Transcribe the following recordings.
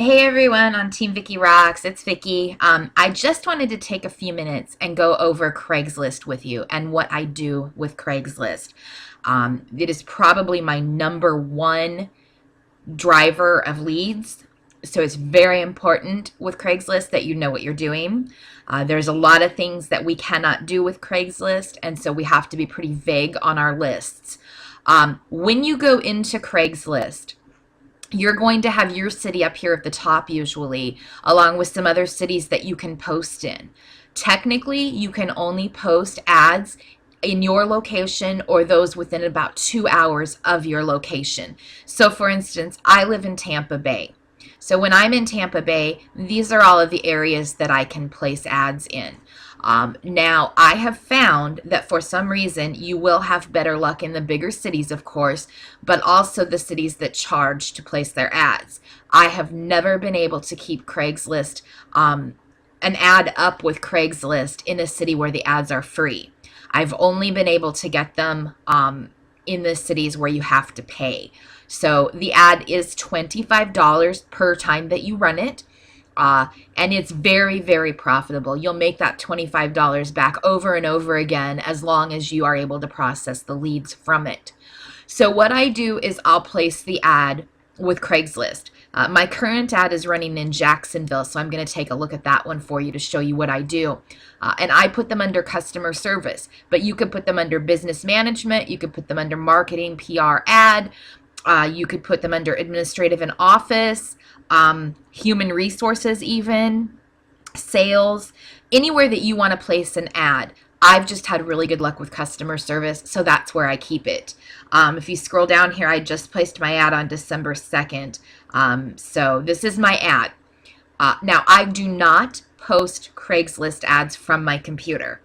Hey everyone on Team Vicky Rocks, it's Vicky. I just wanted to take a few minutes and go over Craigslist with you and what I do with Craigslist. It is probably my number one driver of leads. So it's very important with Craigslist that you know what you're doing. There's a lot of things that we cannot do with Craigslist, and so we have to be pretty vague on our lists. When you go into Craigslist, you're going to have your city up here at the top usually, along with some other cities that you can post in. Technically, you can only post ads in your location or those within about 2 hours of your location. So for instance, I live in Tampa Bay. So when I'm in Tampa Bay, these are all of the areas that I can place ads in. Now, I have found that for some reason you will have better luck in the bigger cities, of course, but also the cities that charge to place their ads. I have never been able to keep Craigslist, an ad up with Craigslist in a city where the ads are free. I've only been able to get them in the cities where you have to pay. So the ad is $25 per time that you run it. And it's very, very profitable. You'll make that $25 back over and over again as long as you are able to process the leads from it. So what I do is I'll place the ad with Craigslist. My current ad is running in Jacksonville, so I'm going to take a look at that one for you to show you what I do. And I put them under customer service, but you could put them under business management. You could put them under marketing, PR ad. You could put them under administrative and office, human resources even, sales, anywhere that you want to place an ad. I've just had really good luck with customer service, so that's where I keep it. If you scroll down here, I just placed my ad on December 2nd. So this is my ad. Now, I do not post Craigslist ads from my computer.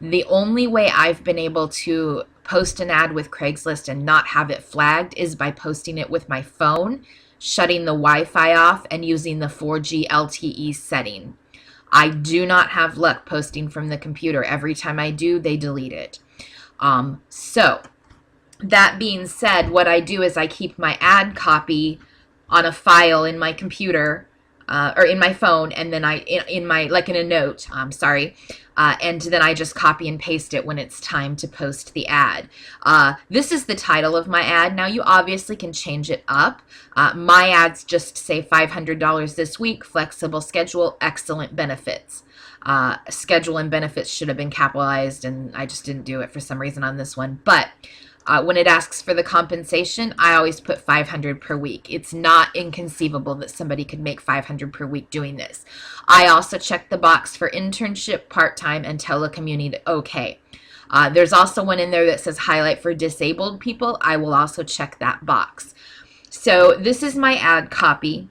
The only way I've been able to post an ad with Craigslist and not have it flagged is by posting it with my phone, shutting the Wi-Fi off, and using the 4G LTE setting. I do not have luck posting from the computer. Every time I do, they delete it. So that being said, what I do is I keep my ad copy on a file in my computer, or in my phone, and then in my, like in a note, and then I just copy and paste it when it's time to post the ad. This is the title of my ad. Now you obviously can change it up. My ads just say $500 this week, flexible schedule, excellent benefits. Schedule and benefits should have been capitalized, and I just didn't do it for some reason on this one. But when it asks for the compensation, I always put $500 per week. It's not inconceivable that somebody could make $500 per week doing this. I also check the box for internship, part-time, and telecommuting. Okay. There's also one in there that says highlight for disabled people. I will also check that box. So this is my ad copy.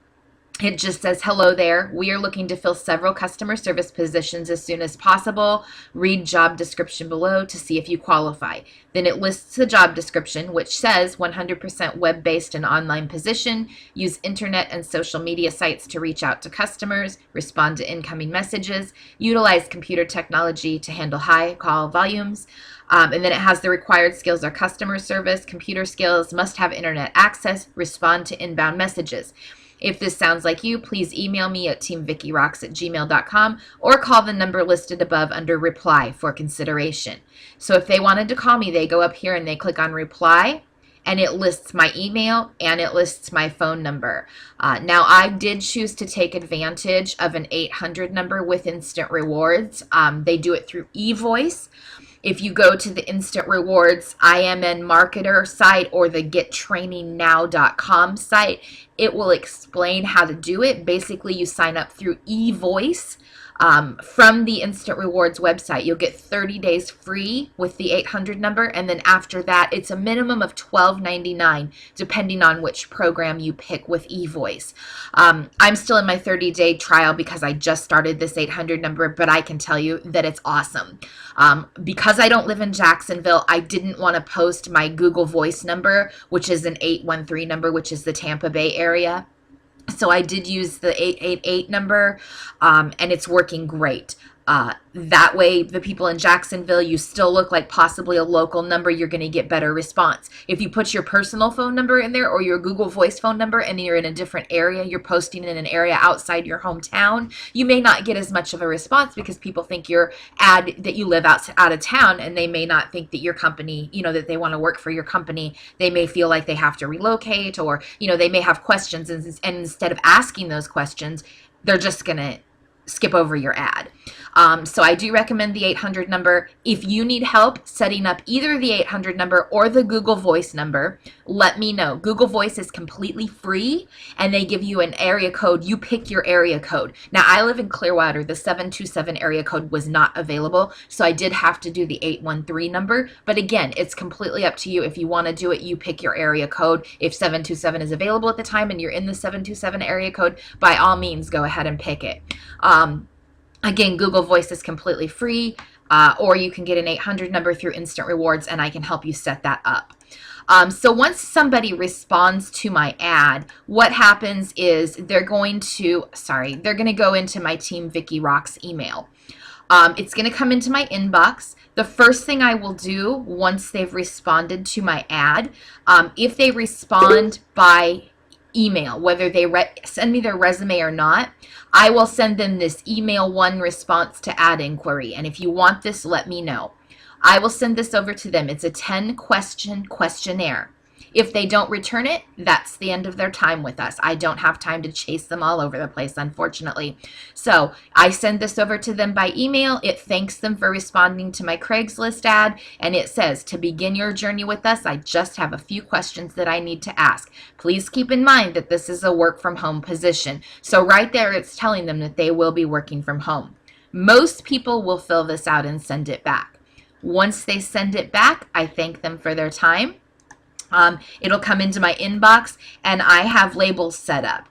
It just says, hello there. We are looking to fill several customer service positions as soon as possible. Read job description below to see if you qualify. Then it lists the job description, which says 100% web-based and online position. Use internet and social media sites to reach out to customers, respond to incoming messages, utilize computer technology to handle high call volumes. And then it has the required skills are customer service, computer skills, must have internet access, respond to inbound messages. If this sounds like you, please email me at teamvickyrocks@gmail.com or call the number listed above under reply for consideration. So if they wanted to call me, they go up here and they click on reply, and it lists my email and it lists my phone number. Now, I did choose to take advantage of an 800 number with instant rewards. They do it through evoice. If you go to the Instant Rewards IMN Marketer site or the gettrainingnow.com site, it will explain how to do it. Basically, you sign up through evoice from the Instant Rewards website. You'll get 30 days free with the 800 number, and then after that, it's a minimum of $12.99, depending on which program you pick with evoice. I'm still in my 30-day trial because I just started this 800 number, but I can tell you that it's awesome. Because I don't live in Jacksonville, I didn't want to post my Google Voice number, which is an 813 number, which is the Tampa Bay area. So I did use the 888 number, and it's working great. That way, the people in Jacksonville, you still look like possibly a local number. You're going to get better response. If you put your personal phone number in there or your Google Voice phone number and you're in a different area, you're posting in an area outside your hometown, you may not get as much of a response because people think that you live out of town, and they may not think that your company, that they want to work for your company. They may feel like they have to relocate, or, they may have questions, and instead of asking those questions, they're just going to skip over your ad. So I do recommend the 800 number. If you need help setting up either the 800 number or the Google Voice number, let me know. Google Voice is completely free, and they give you an area code. You pick your area code. Now, I live in Clearwater. The 727 area code was not available, so I did have to do the 813 number. But again, it's completely up to you. If you want to do it, you pick your area code. If 727 is available at the time and you're in the 727 area code, by all means, go ahead and pick it. Again, Google Voice is completely free, or you can get an 800 number through Instant Rewards, and I can help you set that up. So once somebody responds to my ad, what happens is they're going to go into my Team Vicky Rocks email. It's going to come into my inbox. The first thing I will do once they've responded to my ad, if they respond by email, whether they send me their resume or not, I will send them this email one response to ad inquiry. And if you want this, let me know. I will send this over to them. It's a 10-question questionnaire. If they don't return it, that's the end of their time with us. I don't have time to chase them all over the place, unfortunately. So I send this over to them by email. It thanks them for responding to my Craigslist ad, and it says, to begin your journey with us, I just have a few questions that I need to ask. Please keep in mind that this is a work from home position. So right there, it's telling them that they will be working from home. Most people will fill this out and send it back. Once they send it back, I thank them for their time. It'll come into my inbox, and I have labels set up.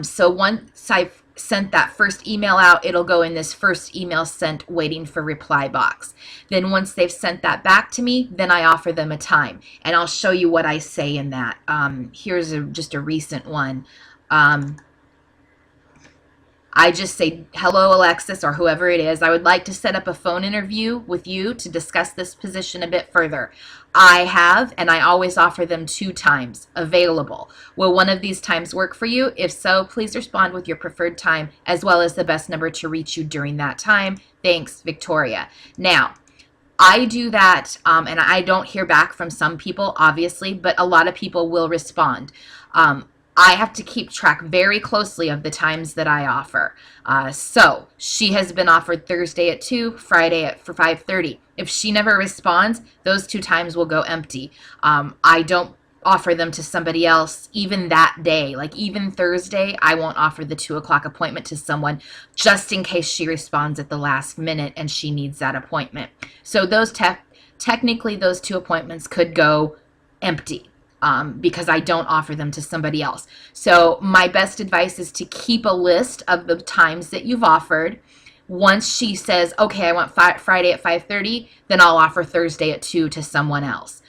So once I've sent that first email out, it'll go in this first email sent waiting for reply box. Then once they've sent that back to me, then I offer them a time, and I'll show you what I say in that. Here's just a recent one. I just say, hello, Alexis, or whoever it is. I would like to set up a phone interview with you to discuss this position a bit further. I have, and I always offer them 2 times available. Will one of these times work for you? If so, please respond with your preferred time as well as the best number to reach you during that time. Thanks, Victoria. Now, I do that, and I don't hear back from some people, obviously, but a lot of people will respond. I have to keep track very closely of the times that I offer. So she has been offered Thursday at 2, Friday for 5:30. If she never responds, those 2 times will go empty. I don't offer them to somebody else even that day. Like even Thursday, I won't offer the 2 o'clock appointment to someone just in case she responds at the last minute and she needs that appointment. So those technically those 2 appointments could go empty. Because I don't offer them to somebody else. So my best advice is to keep a list of the times that you've offered. Once she says, okay, I want Friday at 5:30, then I'll offer Thursday at 2 to someone else.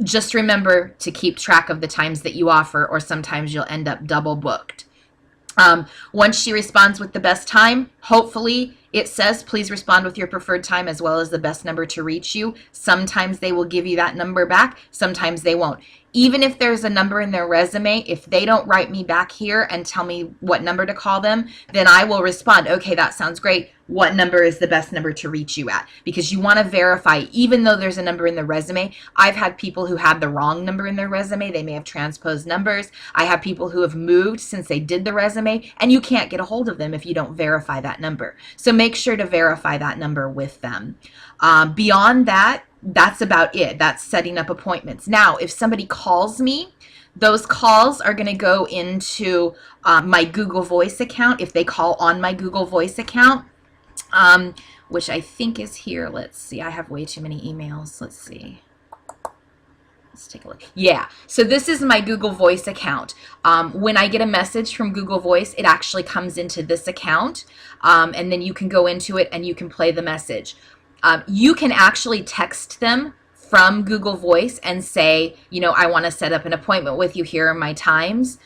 Just remember to keep track of the times that you offer, or sometimes you'll end up double booked. Once she responds with the best time, hopefully it says, please respond with your preferred time as well as the best number to reach you. Sometimes they will give you that number back. Sometimes they won't. Even if there's a number in their resume, if they don't write me back here and tell me what number to call them, then I will respond, okay, that sounds great. What number is the best number to reach you at? Because you want to verify, even though there's a number in the resume. I've had people who had the wrong number in their resume. They may have transposed numbers. I have people who have moved since they did the resume, and you can't get a hold of them if you don't verify that number. So make sure to verify that number with them. Beyond that, that's about it. That's setting up appointments. Now, if somebody calls me, those calls are going to go into my Google Voice account. If they call on my Google Voice account, which I think is here. Let's see. I have way too many emails. Let's see. Let's take a look. Yeah, so this is my Google Voice account. When I get a message from Google Voice, it actually comes into this account, and then you can go into it and you can play the message. You can actually text them from Google Voice and say, I want to set up an appointment with you. Here are my times.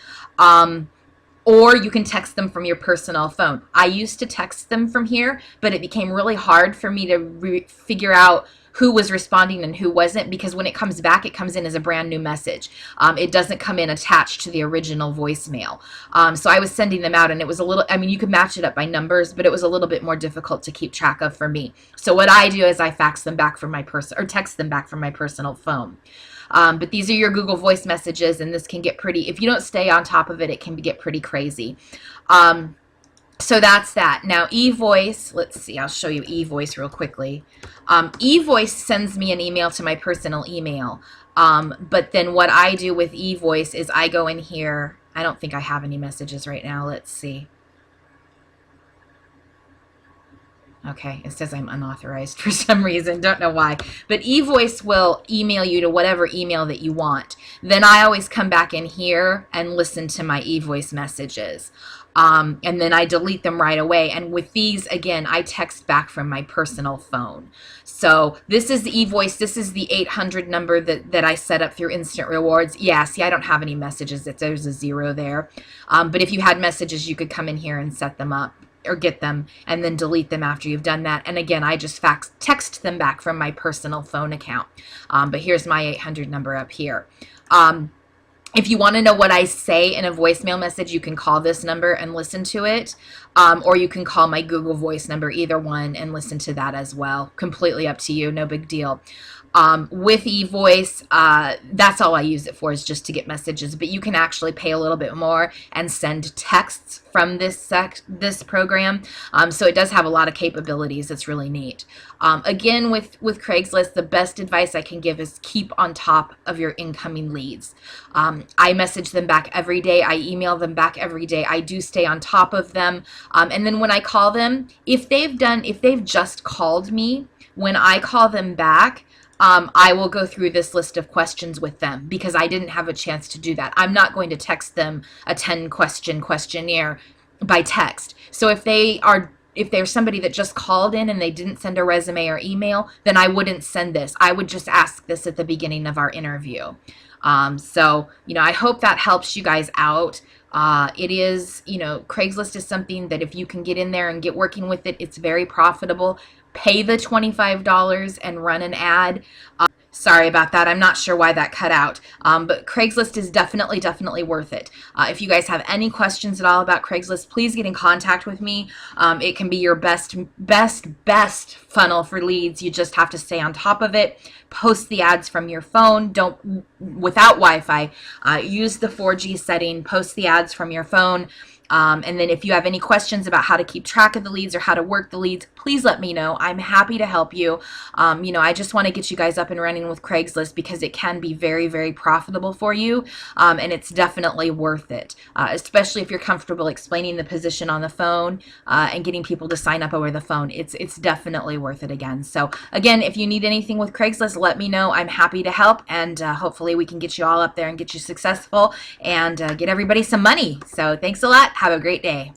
or you can text them from your personal phone. I used to text them from here, but it became really hard for me to figure out who was responding and who wasn't, because when it comes back, it comes in as a brand new message. It doesn't come in attached to the original voicemail. So I was sending them out, and it was a little, I mean, you could match it up by numbers, but it was a little bit more difficult to keep track of for me. So what I do is I fax them back from my or text them back from my personal phone. But these are your Google Voice messages, and this can get pretty, if you don't stay on top of it, it can get pretty crazy. So that's that. Now, evoice, let's see, I'll show you evoice real quickly. Evoice sends me an email to my personal email. But then what I do with evoice is I go in here. I don't think I have any messages right now. Let's see. Okay, it says I'm unauthorized for some reason. Don't know why. But evoice will email you to whatever email that you want. Then I always come back in here and listen to my evoice messages. And then I delete them right away. And with these, again, I text back from my personal phone. So this is the evoice. This is the 800 number that I set up through Instant Rewards. Yeah, see, I don't have any messages. There's a 0 there. But if you had messages, you could come in here and set them up, or get them, and then delete them after you've done that. And again, I just text them back from my personal phone account. But here's my 800 number up here. If you want to know what I say in a voicemail message, you can call this number and listen to it. Or you can call my Google Voice number, either one, and listen to that as well. Completely up to you, no big deal. With evoice, that's all I use it for, is just to get messages. But you can actually pay a little bit more and send texts from this program. So it does have a lot of capabilities. It's really neat. Again, with Craigslist, the best advice I can give is keep on top of your incoming leads. I message them back every day. I email them back every day. I do stay on top of them. And then when I call them, if they've just called me, when I call them back, I will go through this list of questions with them, because I didn't have a chance to do that. I'm not going to text them a 10-question questionnaire by text. So if they're somebody that just called in and they didn't send a resume or email, then I wouldn't send this. I would just ask this at the beginning of our interview. So, I hope that helps you guys out. It is, Craigslist is something that if you can get in there and get working with it, it's very profitable. Pay the $25 and run an ad. Sorry about that. I'm not sure why that cut out. But Craigslist is definitely worth it. If you guys have any questions at all about Craigslist, please get in contact with me. It can be your best funnel for leads. You just have to stay on top of it. Post the ads from your phone. Without Wi-Fi, use the 4G setting. Post the ads from your phone. And then if you have any questions about how to keep track of the leads or how to work the leads, please let me know. I'm happy to help you. I just want to get you guys up and running with Craigslist, because it can be very profitable for you. And it's definitely worth it, especially if you're comfortable explaining the position on the phone and getting people to sign up over the phone. It's definitely worth it again. So again, if you need anything with Craigslist, let me know. I'm happy to help, and hopefully we can get you all up there and get you successful and get everybody some money. So thanks a lot. Have a great day.